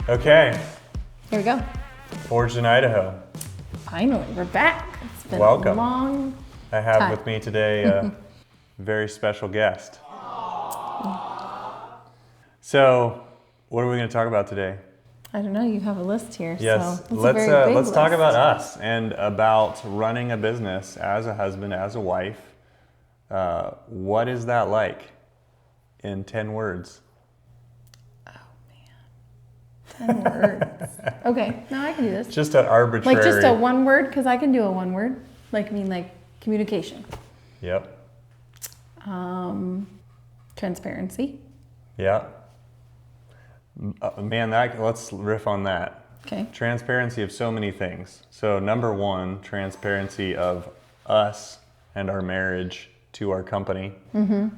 Okay, Here we go. Forged in Idaho. Finally, we're back. It's been Welcome. a long I have time. with me today a very special guest. So, what are we going to talk about today? I don't know. You have a list here. Yes, so it's a very big let's talk list. about us and about running a business as a husband, as a wife. What is that like in 10 words? 10 words. Okay, no, I can do this. Just an arbitrary. Like just a one word, because I can do a one word. Like communication. Yep. Transparency. Yep. Man, let's riff on that. Okay. Transparency of so many things. So number one, transparency of us and our marriage to our company. Mm-hmm.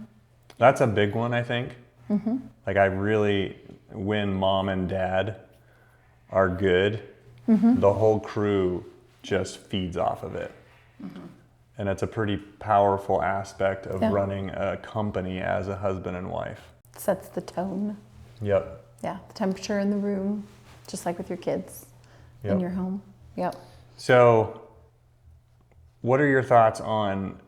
That's a big one, I think. Mm-hmm. Like when mom and dad are good, the whole crew just feeds off of it. Mm-hmm. And it's a pretty powerful aspect of running a company as a husband and wife. Sets the tone. Yep. Yeah, the temperature in the room, just like with your kids in your home. Yep. So, what are your thoughts on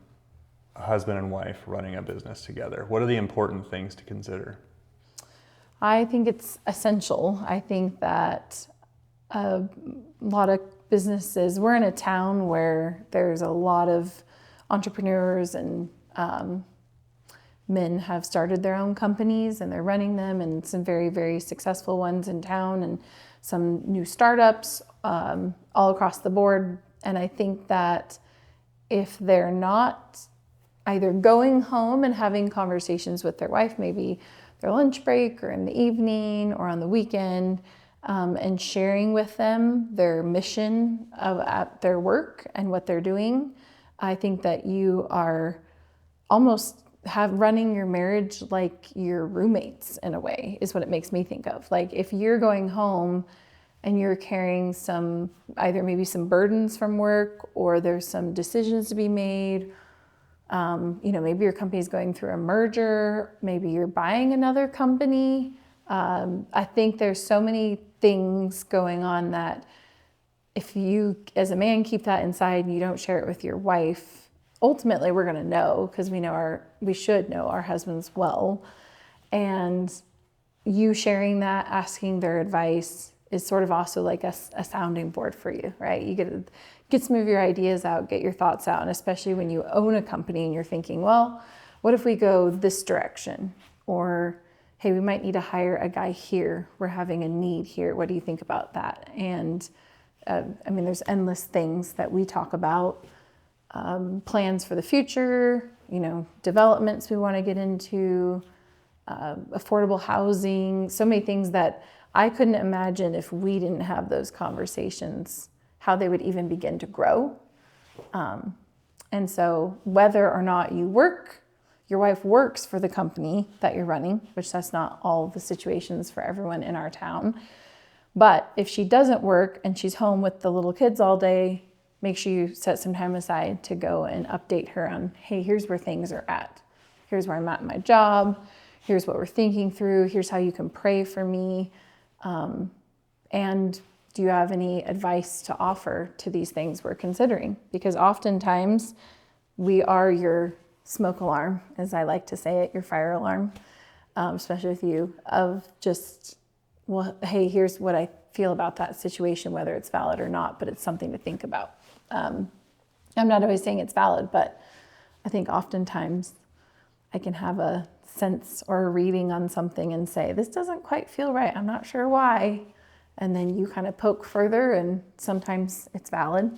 a husband and wife running a business together? What are the important things to consider? I think it's essential. I think that a lot of businesses, we're in a town where there's a lot of entrepreneurs and men have started their own companies and they're running them, and some very, very successful ones in town and some new startups all across the board. And I think that if they're not either going home and having conversations with their wife, maybe their lunch break or in the evening or on the weekend, and sharing with them their mission at their work and what they're doing, I think that you are almost running your marriage like your roommates in a way, is what it makes me think of. Like if you're going home and you're carrying either maybe some burdens from work, or there's some decisions to be made. Maybe your company's going through a merger, maybe you're buying another company. I think there's so many things going on that if you, as a man, keep that inside and you don't share it with your wife, ultimately we're going to know, because we should know our husbands well. And you sharing that, asking their advice is sort of also like a sounding board for you, right? You get some of your ideas out, get your thoughts out, and especially when you own a company and you're thinking, well, what if we go this direction? Or, hey, we might need to hire a guy here. We're having a need here. What do you think about that? And there's endless things that we talk about, plans for the future, developments we want to get into, affordable housing, so many things that I couldn't imagine if we didn't have those conversations, how they would even begin to grow. And so whether or not your wife works for the company that you're running, which that's not all the situations for everyone in our town. But if she doesn't work and she's home with the little kids all day, make sure you set some time aside to go and update her on, hey, here's where things are at. Here's where I'm at in my job. Here's what we're thinking through. Here's how you can pray for me. And do you have any advice to offer to these things we're considering? Because oftentimes we are your smoke alarm, as I like to say it, your fire alarm, especially with you, of just, well, hey, here's what I feel about that situation, whether it's valid or not, but it's something to think about. I'm not always saying it's valid, but I think oftentimes I can have a sense or a reading on something and say, this doesn't quite feel right. I'm not sure why. And then you kind of poke further, and sometimes it's valid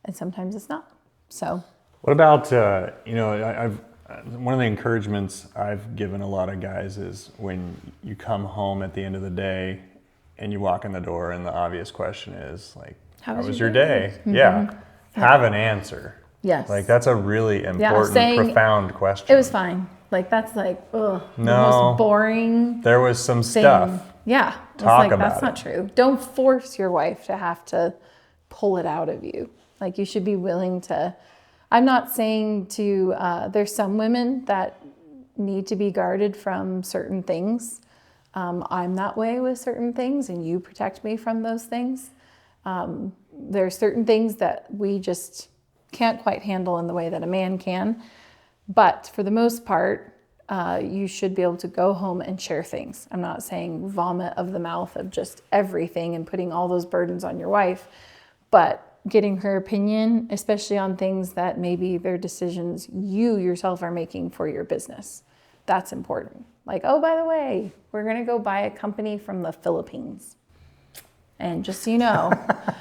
and sometimes it's not. So what about, one of the encouragements I've given a lot of guys is when you come home at the end of the day and you walk in the door and the obvious question is like, how was your day? Mm-hmm. Yeah. Have an answer. Yes. Like that's a really important, profound question. It was fine. Like that's like, the most boring. There was some thing. Stuff. Yeah. Talk about that's not true. Don't force your wife to have to pull it out of you. Like you should be willing to. I'm not saying there's some women that need to be guarded from certain things. I'm that way with certain things, and you protect me from those things. There are certain things that we just can't quite handle in the way that a man can. But for the most part, you should be able to go home and share things. I'm not saying vomit of the mouth of just everything and putting all those burdens on your wife, but getting her opinion, especially on things that maybe they're decisions you yourself are making for your business. That's important. Like, oh, by the way, we're going to go buy a company from the Philippines. And just so you know,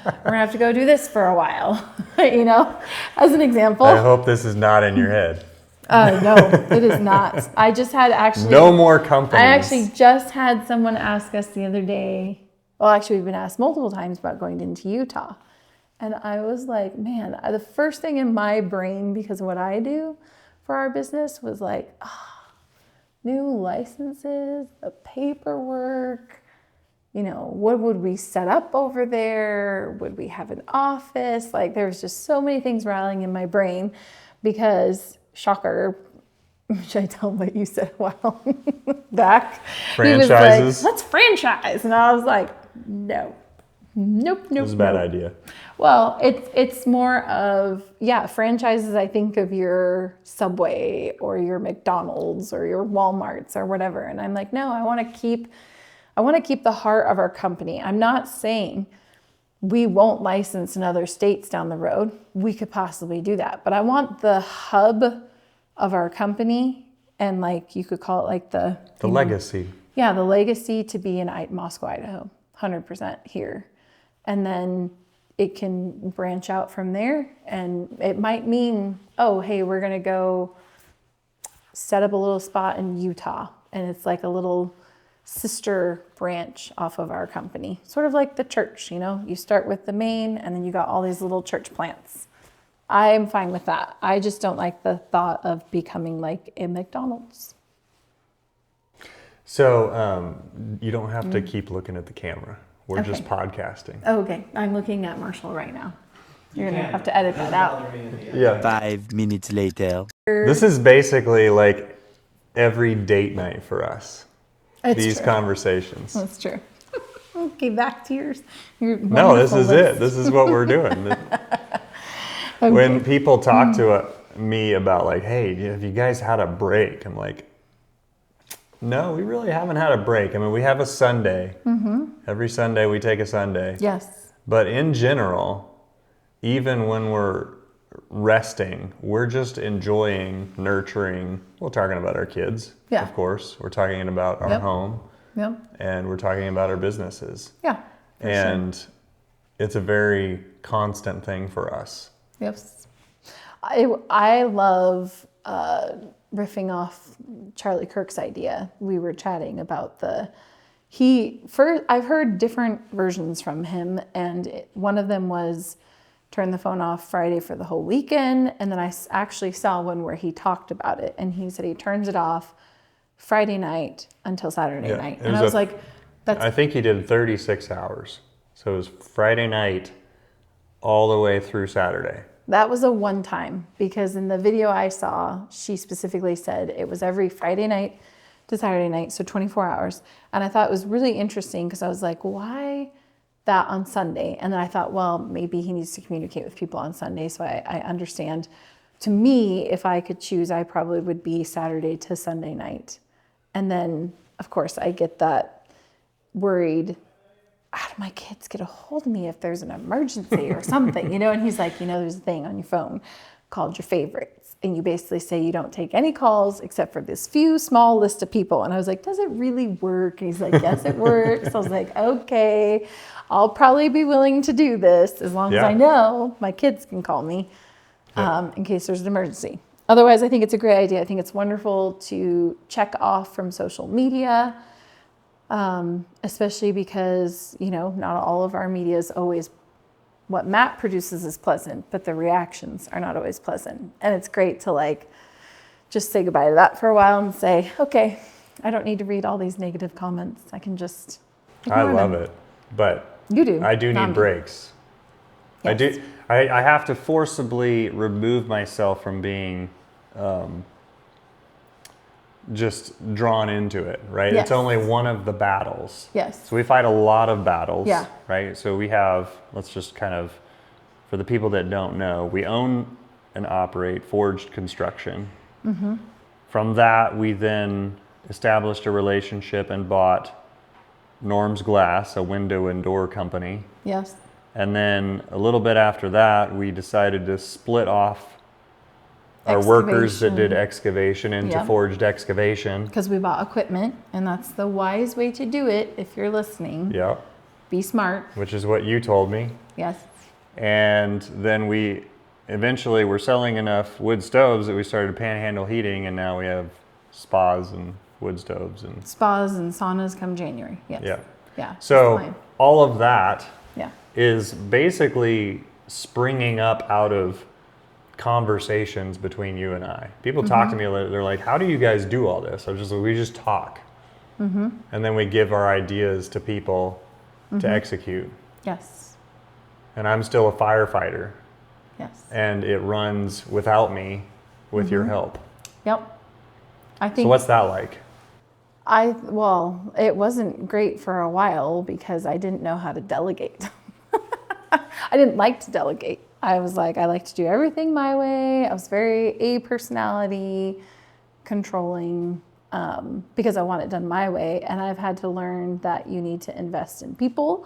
we're going to have to go do this for a while, as an example. I hope this is not in your head. No, it is not. I just had no more companies. I actually just had someone ask us the other day. Well, actually, we've been asked multiple times about going into Utah. And I was like, man, the first thing in my brain, because of what I do for our business, was like, new licenses, the paperwork, what would we set up over there? Would we have an office? Like, there's just so many things rattling in my brain because, shocker, should I tell him what you said a while back? Franchises? He was like, let's franchise. And I was like, nope. It was a bad idea. Well, it's more of, franchises. I think of your Subway or your McDonald's or your Walmarts or whatever. And I'm like, no, I want to keep the heart of our company. I'm not saying we won't license in other states down the road. We could possibly do that. But I want the hub of our company, and like you could call it like the legacy. Yeah, the legacy to be in Moscow, Idaho, 100% here. And then it can branch out from there. And it might mean, oh, hey, we're going to go set up a little spot in Utah. And it's like a little sister branch off of our company. Sort of like the church, you start with the main and then you got all these little church plants. I'm fine with that. I just don't like the thought of becoming like a McDonald's. So you don't have to keep looking at the camera. We're just podcasting. Oh, okay. I'm looking at Marshall right now. You're going to have to edit that out. Yeah. 5 minutes later. This is basically like every date night for us. These conversations. That's true. Okay, back to yours. No, this is it. This is what we're doing. Okay. When people talk to me about like, hey, have you guys had a break? I'm like, no, we really haven't had a break. I mean, we have a Sunday. Mm-hmm. Every Sunday we take a Sunday. Yes. But in general, even when we're resting, we're just enjoying, nurturing. We're talking about our kids, of course. We're talking about our home. Yep. And we're talking about our businesses. Yeah. And it's a very constant thing for us. Yes. I love riffing off Charlie Kirk's idea. We were chatting about I've heard different versions from him, and one of them was turn the phone off Friday for the whole weekend. And then I actually saw one where he talked about it, and he said he turns it off Friday night until Saturday night. And I was like, I think he did 36 hours. So it was Friday night all the way through Saturday. That was a one time, because in the video I saw, she specifically said it was every Friday night to Saturday night, so 24 hours. And I thought it was really interesting because I was like, why that on Sunday? And then I thought, well, maybe he needs to communicate with people on Sunday, so I understand. To me, if I could choose, I probably would be Saturday to Sunday night. And then, of course, I get that worried, how do my kids get a hold of me if there's an emergency or something, And he's like, there's a thing on your phone called your favorites. And you basically say you don't take any calls except for this few small list of people. And I was like, does it really work? And he's like, yes, it works. I was like, okay, I'll probably be willing to do this as long as I know my kids can call me in case there's an emergency. Otherwise, I think it's a great idea. I think it's wonderful to check off from social media. Especially because, not all of our media is always what Matt produces is pleasant, but the reactions are not always pleasant. And it's great to just say goodbye to that for a while and say, okay, I don't need to read all these negative comments. I can just ignore them. I love it, but you do. I do need breaks. Yes. I do. I have to forcibly remove myself from being just drawn into it, right? Yes. It's only one of the battles. Yes. So we fight a lot of battles, Yeah. right? So we have, let's just kind of, for the people that don't know, we own and operate Forged Construction. Mm-hmm. From that, we then established a relationship and bought Norm's Glass, a window and door company. Yes. And then a little bit after that, we decided to split off our workers that did excavation into Yep. Forged Excavation. Because we bought equipment, and that's the wise way to do it if you're listening. Yeah. Be smart. Which is what you told me. Yes. And then we eventually were selling enough wood stoves that we started panhandle heating, and now we have spas and wood stoves and Spas and saunas come January. Yes. yeah. Yeah. That's So fine. all of that Yeah. is basically springing up out of conversations between you and I. People talk to me, they're like, how do you guys do all this? I was just like, we just talk. And then we give our ideas to people to execute. Yes. And I'm still a firefighter, Yes. and it runs without me with your help. Yep. I think So what's that like? well, it wasn't great for a while because I didn't know how to delegate. I didn't like to delegate. I was like, I like to do everything my way. I was very A personality, controlling, because I want it done my way. And I've had to learn that you need to invest in people.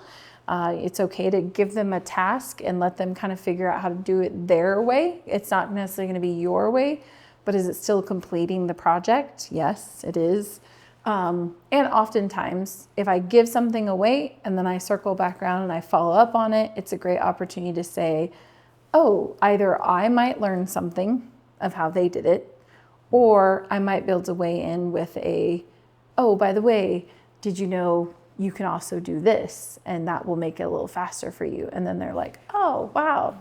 It's okay to give them a task and let them kind of figure out how to do it their way. It's not necessarily going to be your way, but is it still completing the project? Yes, it is. And oftentimes, if I give something away and then I circle back around and I follow up on it, it's a great opportunity to say, oh, either I might learn something of how they did it, or I might build a way in with oh, by the way, did you know you can also do this? And that will make it a little faster for you. And then they're like, oh, wow.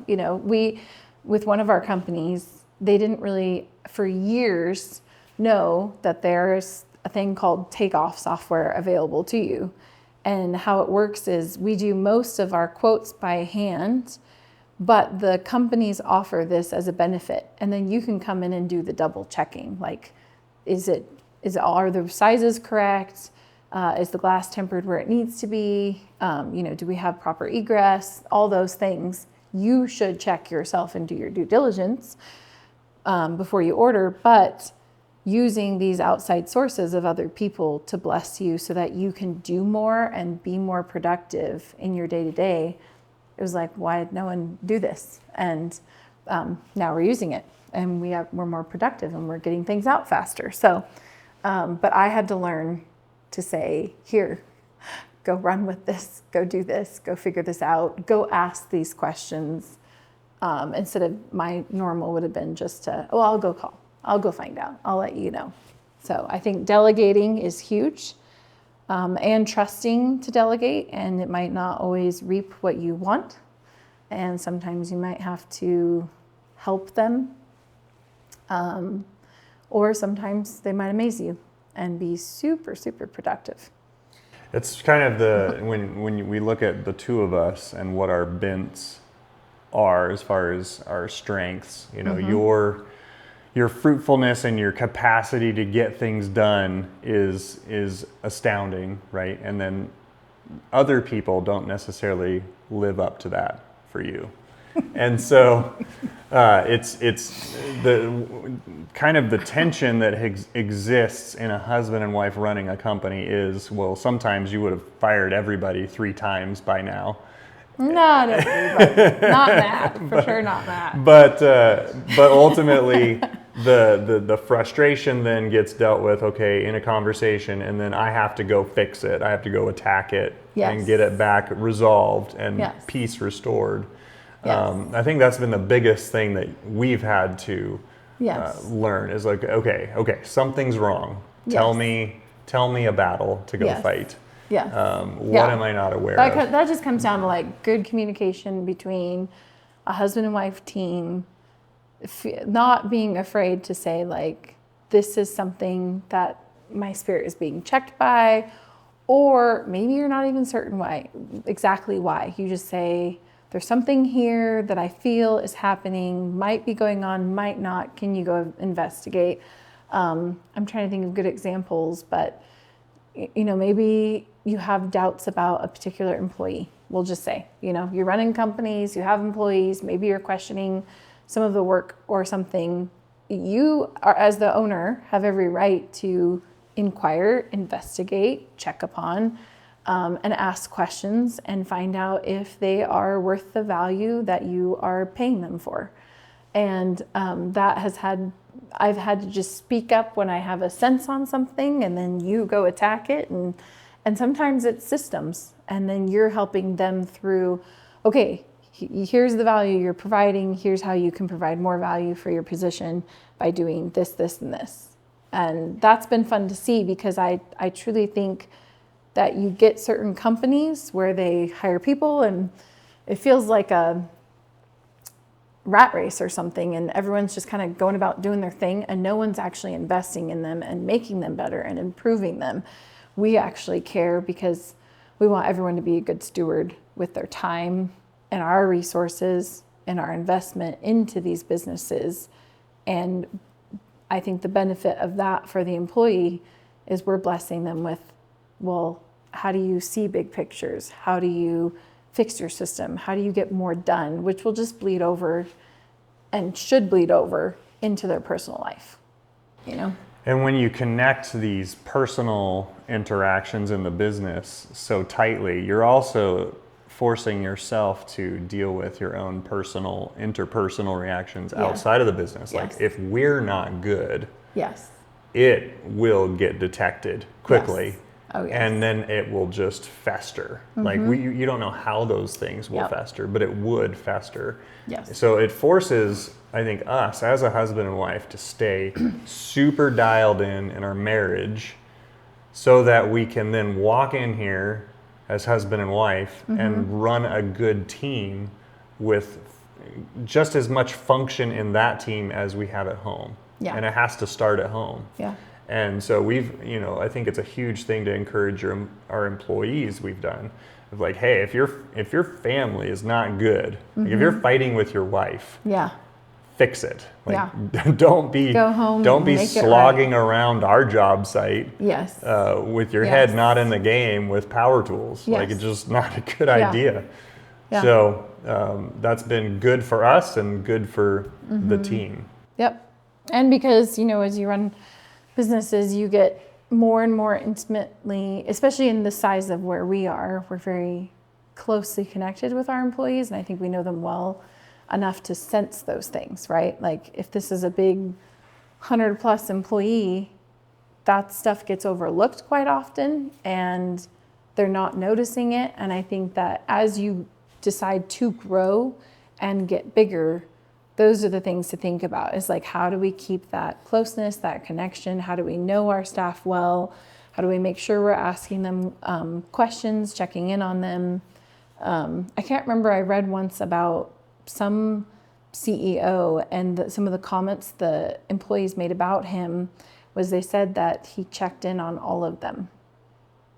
With one of our companies, they didn't really, for years, know that there's a thing called takeoff software available to you. And how it works is we do most of our quotes by hand, but the companies offer this as a benefit. And then you can come in and do the double checking. Like, are the sizes correct? Is the glass tempered where it needs to be? Do we have proper egress? All those things. You should check yourself and do your due diligence before you order, but using these outside sources of other people to bless you so that you can do more and be more productive in your day-to-day. It was like, why did no one do this? And now we're using it, and we're more productive, and we're getting things out faster. So, but I had to learn to say, here, go run with this, go do this, go figure this out, go ask these questions. Instead of my normal would have been just to, I'll go call. I'll go find out. I'll let you know. So I think delegating is huge, and trusting to delegate, and it might not always reap what you want. And sometimes you might have to help them, or sometimes they might amaze you and be super, super productive. It's kind of when we look at the two of us and what our bents are as far as our strengths, your fruitfulness and your capacity to get things done is astounding, right? And then other people don't necessarily live up to that for you. And so it's the kind of the tension that exists in a husband and wife running a company is, well, sometimes you would have fired everybody 3 times by now. Not everybody. Not Matt. For sure not Matt. But ultimately, the frustration then gets dealt with, okay, in a conversation, and then I have to go fix it. I have to go attack it and get it back resolved and peace restored. I think that's been the biggest thing that we've had to learn is like, okay, something's wrong. Tell me a battle to go fight. What am I not aware of? That just comes down to like good communication between a husband and wife team, not being afraid to say like, this is something that my spirit is being checked by, or maybe you're not even certain exactly why. You just say, there's something here that I feel is happening, might be going on, might not. Can you go investigate? I'm trying to think of good examples, but maybe you have doubts about a particular employee. We'll just say, you're running companies, you have employees, maybe you're questioning some of the work or something. You are, as the owner, have every right to inquire, investigate, check upon, and ask questions and find out if they are worth the value that you are paying them for. And I've had to just speak up when I have a sense on something, and then you go attack it. And sometimes it's systems, and then you're helping them through, okay, here's the value you're providing. Here's how you can provide more value for your position by doing this, this, and this. And that's been fun to see, because I truly think that you get certain companies where they hire people and it feels like a rat race or something, and everyone's just kind of going about doing their thing, and no one's actually investing in them and making them better and improving them. We actually care because we want everyone to be a good steward with their time and our resources and our investment into these businesses. And I think the benefit of that for the employee is we're blessing them with, well, how do you see big pictures? How do you fix your system? How do you get more done? Which will just bleed over and should bleed over into their personal life, And when you connect these personal interactions in the business so tightly, you're also forcing yourself to deal with your own interpersonal reactions outside of the business. Yes. Like if we're not good, yes, it will get detected quickly. Yes. Oh, yes. And then it will just fester. Like you don't know how those things will fester, but it would fester. Yes. So it forces, I think, us as a husband and wife to stay super dialed in our marriage, so that we can then walk in here as husband and wife and run a good team with just as much function in that team as we have at home. Yeah. And it has to start at home. Yeah. And so I think it's a huge thing to encourage our employees. We've done of like, hey, if your family is not good, like if you're fighting with your wife, fix it. Like, don't be go home. Don't be slogging around our job site. Yes. With your head not in the game with power tools. Yes. Like it's just not a good idea. Yeah. So that's been good for us and good for the team. Yep. And because as you run businesses, you get more and more intimately, especially in the size of where we are, we're very closely connected with our employees, and I think we know them well enough to sense those things, right? Like if this is a big 100+ employee, that stuff gets overlooked quite often and they're not noticing it. And I think that as you decide to grow and get bigger, those are the things to think about, is like, how do we keep that closeness, that connection? How do we know our staff well? How do we make sure we're asking them questions, checking in on them? I can't remember, I read once about some CEO and some of the comments the employees made about him was they said that he checked in on all of them.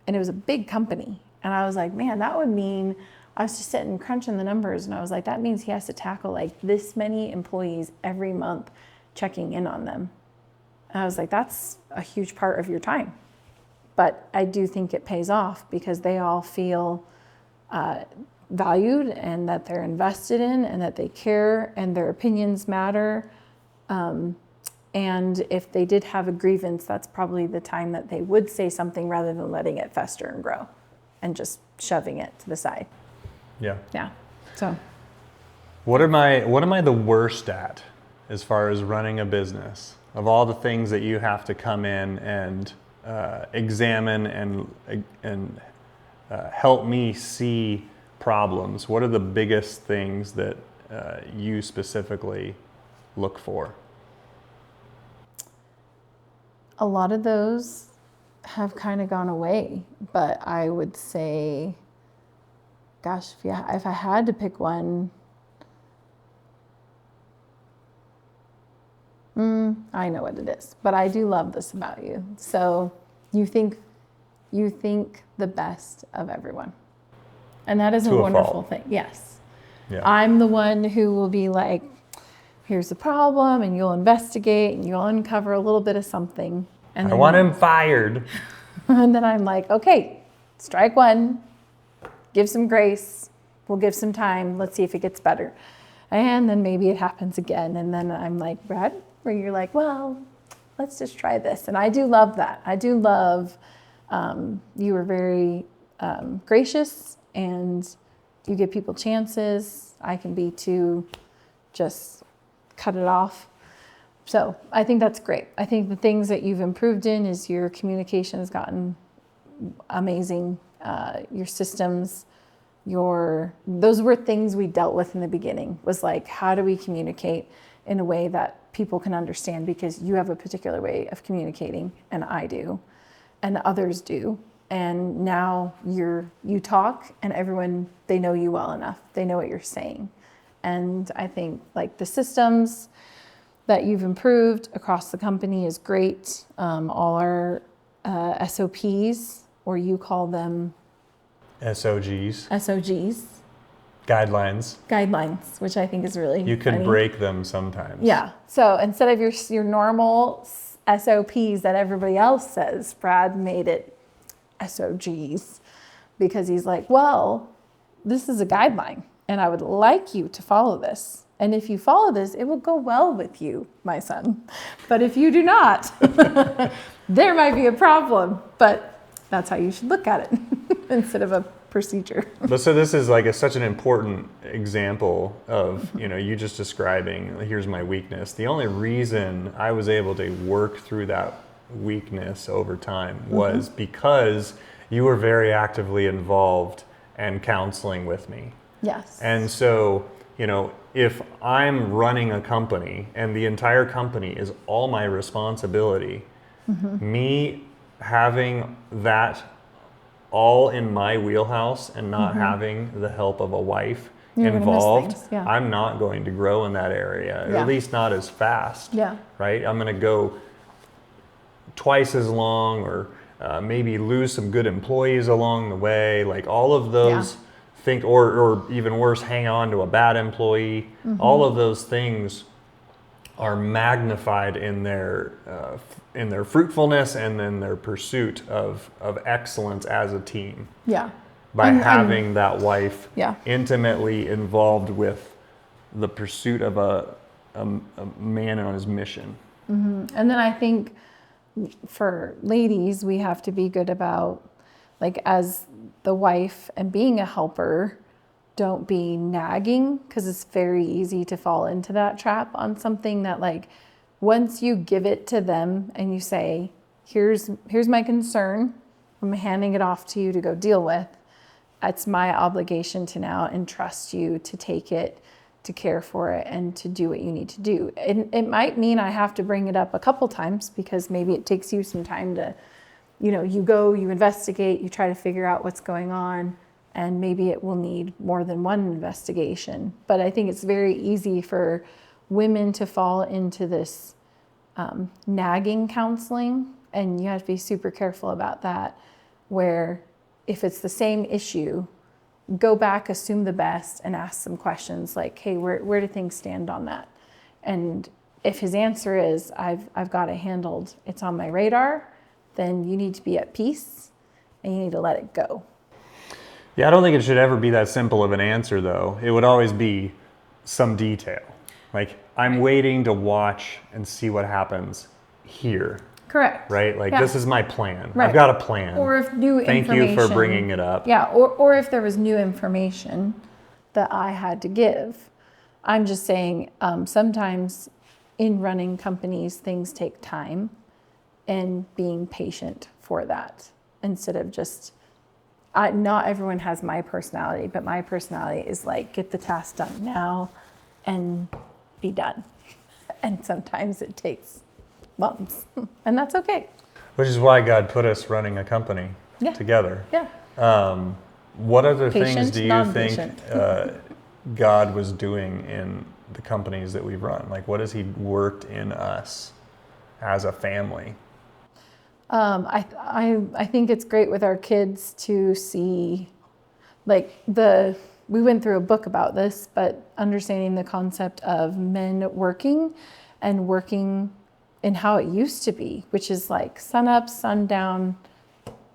And it was a big company. And I was like, man, that would mean, I was just sitting crunching the numbers, and I was like, that means he has to tackle like this many employees every month, checking in on them. And I was like, that's a huge part of your time. But I do think it pays off because they all feel valued and that they're invested in and that they care and their opinions matter. And if they did have a grievance, that's probably the time that they would say something rather than letting it fester and grow and just shoving it to the side. Yeah. Yeah. So what am I the worst at as far as running a business? Of all the things that you have to come in and examine and help me see problems, what are the biggest things that you specifically look for? a lot of those have kind of gone away, but I would say, gosh, if I had to pick one, I know what it is, but I do love this about you. So you think the best of everyone. And that is a wonderful thing. Yes. Yeah. I'm the one who will be like, here's the problem, and you'll investigate and you'll uncover a little bit of something. And I then, want him fired. and then I'm like, okay, strike one, give some grace, we'll give some time, let's see if it gets better. And then maybe it happens again. And then I'm like, Brad, where you're like, well, let's just try this. And I do love that. I do love, you were very gracious, and you give people chances. I can be too just cut it off. So I think that's great. I think the things that you've improved in is your communication has gotten amazing. Your systems, those were things we dealt with in the beginning, was like, how do we communicate in a way that people can understand, because you have a particular way of communicating, and I do, and others do. And now you talk, and everyone, they know you well enough. They know what you're saying. And I think like the systems that you've improved across the company is great. All our SOPs, or you call them SOGs. Guidelines, which I think is really You can funny. break them sometimes. Yeah. So instead of your normal SOPs that everybody else says, Brad made it SOGs, because he's like, well, this is a guideline, and I would like you to follow this. And if you follow this, it will go well with you, my son. But if you do not, there might be a problem. But that's how you should look at it instead of a procedure. But so this is like such an important example of, you just describing, here's my weakness. The only reason I was able to work through that weakness over time was because you were very actively involved and counseling with me. Yes. And so, if I'm running a company and the entire company is all my responsibility, me having that all in my wheelhouse and not having the help of a wife You're involved, things, yeah. I'm not going to grow in that area, or Yeah. at least not as fast. Yeah. Right? I'm going to go twice as long, or maybe lose some good employees along the way. Like all of those things, or even worse, hang on to a bad employee. All of those things are magnified in their fruitfulness and then their pursuit of excellence as a team. Yeah. By having that wife Yeah. intimately involved with the pursuit of a man on his mission. And then I think for ladies, we have to be good about, like, as the wife and being a helper, don't be nagging, because it's very easy to fall into that trap on something that, like, once you give it to them and you say, here's my concern, I'm handing it off to you to go deal with, it's my obligation to now entrust you to take it, to care for it, and to do what you need to do. It might mean I have to bring it up a couple times, because maybe it takes you some time to, you go, you investigate, you try to figure out what's going on, and maybe it will need more than one investigation. But I think it's very easy for women to fall into this nagging counseling, and you have to be super careful about that, where if it's the same issue, go back, assume the best, and ask some questions like, hey, where do things stand on that? And if his answer is, I've got it handled, it's on my radar, then you need to be at peace and you need to let it go. Yeah, I don't think it should ever be that simple of an answer, though. It would always be some detail. Like, I'm waiting to watch and see what happens here. Correct. Right? Like, Yeah. This is my plan. Right. I've got a plan. Or if new Thank information. you for bringing it up. Yeah, or if there was new information that I had to give. I'm just saying, sometimes in running companies, things take time, and being patient for that, instead of just, not everyone has my personality, but my personality is like, get the task done now and be done. And sometimes it takes months, and that's okay. Which is why God put us running a company together. Yeah. What other Patient, things do you think non-patient. God was doing in the companies that we've run? Like, what has He worked in us as a family? I think it's great with our kids to see, like, the we went through a book about this, but understanding the concept of men working and working in how it used to be, which is like sun up, sun down,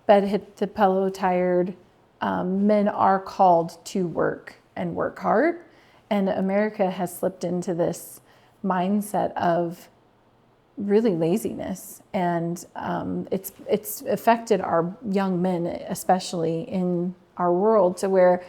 bed hit the pillow, tired. Men are called to work and work hard. And America has slipped into this mindset of really laziness. And it's affected our young men, especially in our world, to where,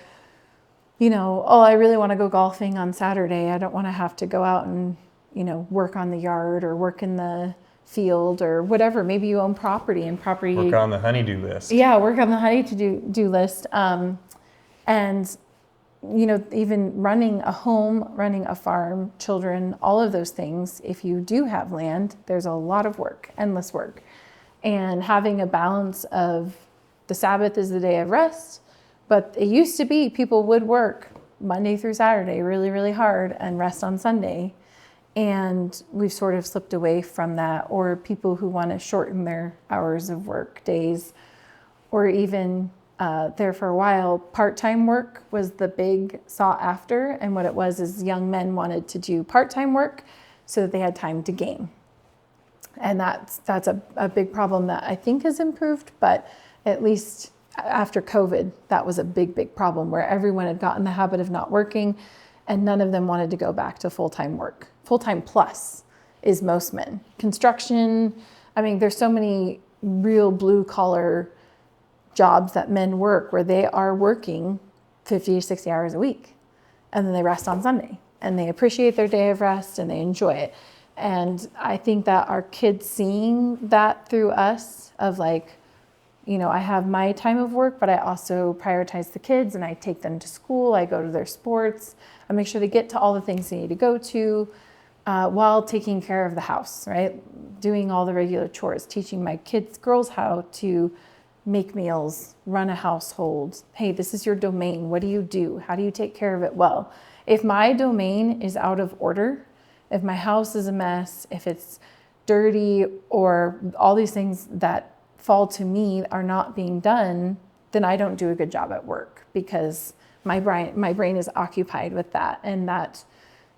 you know, oh, I really want to go golfing on Saturday. I don't want to have to go out and, you know, work on the yard or work in the field or whatever. Maybe you own property and property. Work on the honey-do list. Yeah, work on the honey-do list. And, you know, even running a home, running a farm, children, all of those things, if you do have land, there's a lot of work, endless work. And having a balance of the Sabbath is the day of rest, but it used to be people would work Monday through Saturday really, really hard and rest on Sunday. And we've sort of slipped away from that, or people who want to shorten their hours of work days, or even there for a while, part-time work was the big sought after. And what it was is young men wanted to do part-time work so that they had time to game. And that's a big problem that I think has improved, but at least after COVID, that was a big, big problem where everyone had gotten the habit of not working and none of them wanted to go back to full-time work. Full-time plus is most men. Construction, I mean, there's so many real blue-collar jobs that men work where they are working 50 to 60 hours a week and then they rest on Sunday and they appreciate their day of rest and they enjoy it. And I think that our kids seeing that through us of like, you know, I have my time of work, but I also prioritize the kids and I take them to school. I go to their sports. I make sure they get to all the things they need to go to while taking care of the house, right? Doing all the regular chores, teaching my kids, girls how to make meals, run a household. Hey, this is your domain. What do you do? How do you take care of it well? If my domain is out of order, if my house is a mess, if it's dirty, or all these things that fall to me are not being done, then I don't do a good job at work because my brain is occupied with that. And that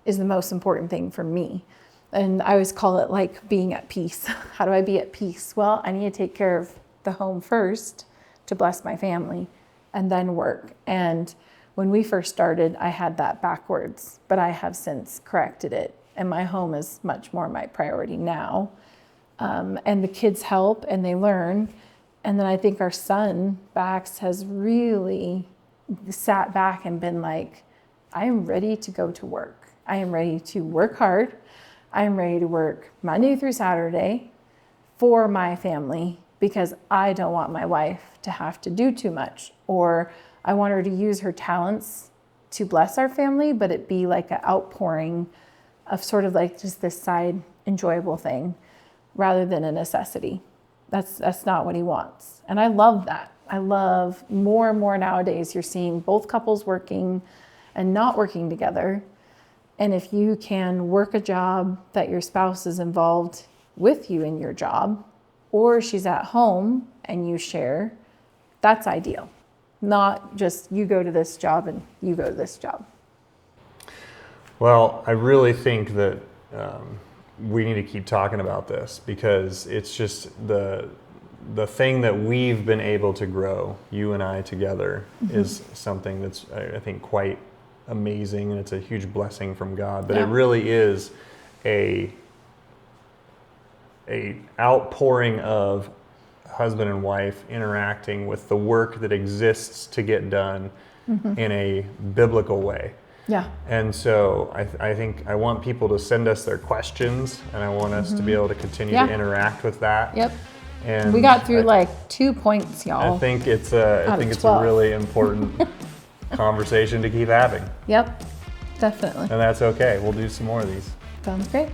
is the most important thing for me. And I always call it like being at peace. How do I be at peace? Well, I need to take care of the home first to bless my family and then work. And when we first started, I had that backwards, but I have since corrected it. And my home is much more my priority now. And the kids help and they learn. And then I think our son, Bax, has really sat back and been like, I am ready to go to work. I am ready to work hard. I am ready to work Monday through Saturday for my family because I don't want my wife to have to do too much, or I want her to use her talents to bless our family, but it be like an outpouring of sort of like just this side enjoyable thing rather than a necessity. That's not what he wants. And I love that. I love more and more nowadays you're seeing both couples working and not working together. And if you can work a job that your spouse is involved with you in your job, or she's at home and you share, that's ideal. Not just you go to this job and you go to this job. Well, I really think that we need to keep talking about this because it's just the thing that we've been able to grow, you and I together, is something that's, I think, quite amazing, and it's a huge blessing from God. But it really is a outpouring of husband and wife interacting with the work that exists to get done in a biblical way. Yeah. And so I think I want people to send us their questions, and I want us to be able to continue to interact with that. Yep. And we got through like 2 points, y'all. I think it's a really important conversation to keep having. Yep, definitely. And that's okay. We'll do some more of these. Sounds great.